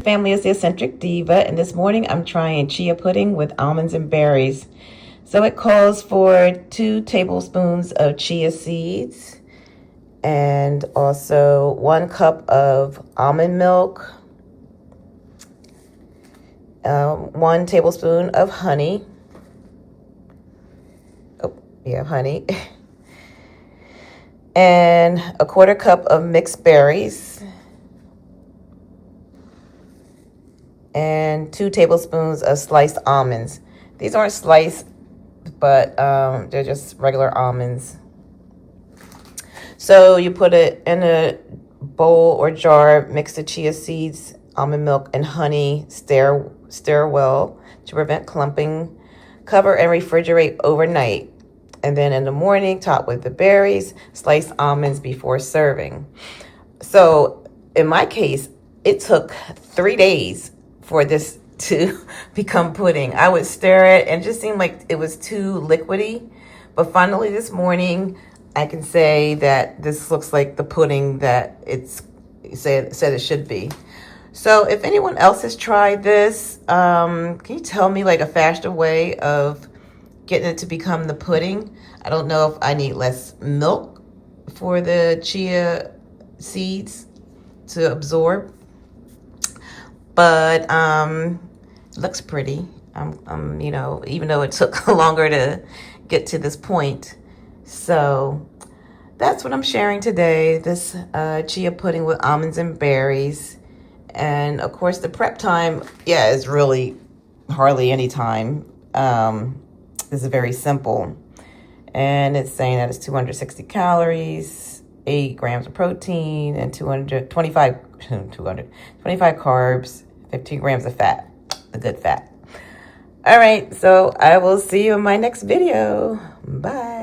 YouTube family, it's the Eccentric Diva, and this morning I'm trying chia pudding with almonds and berries. So it calls for 2 tablespoons of chia seeds and also 1 cup of almond milk, 1 tablespoon of honey. Honey. And a 1/4 cup of mixed berries. And 2 tablespoons of sliced almonds. These aren't sliced, but they're just regular almonds. So you put it in a bowl or jar, mix the chia seeds, almond milk, and honey, stir well to prevent clumping. Cover and refrigerate overnight. And then in the morning, top with the berries, sliced almonds before serving. So in my case, it took 3 days for this to become pudding. I would stir it and it just seemed like it was too liquidy. But finally this morning, I can say that this looks like the pudding that it's said it should be. So if anyone else has tried this, can you tell me like a faster way of getting it to become the pudding? I don't know if I need less milk for the chia seeds to absorb, but it looks pretty. Even though it took longer to get to this point. So that's what I'm sharing today, this chia pudding with almonds and berries. And of course the prep time, is really hardly any time. This is very simple. And it's saying that it's 260 calories, 8 grams of protein, and 25 carbs, 15 grams of fat, a good fat. All right, so I will see you in my next video. Bye.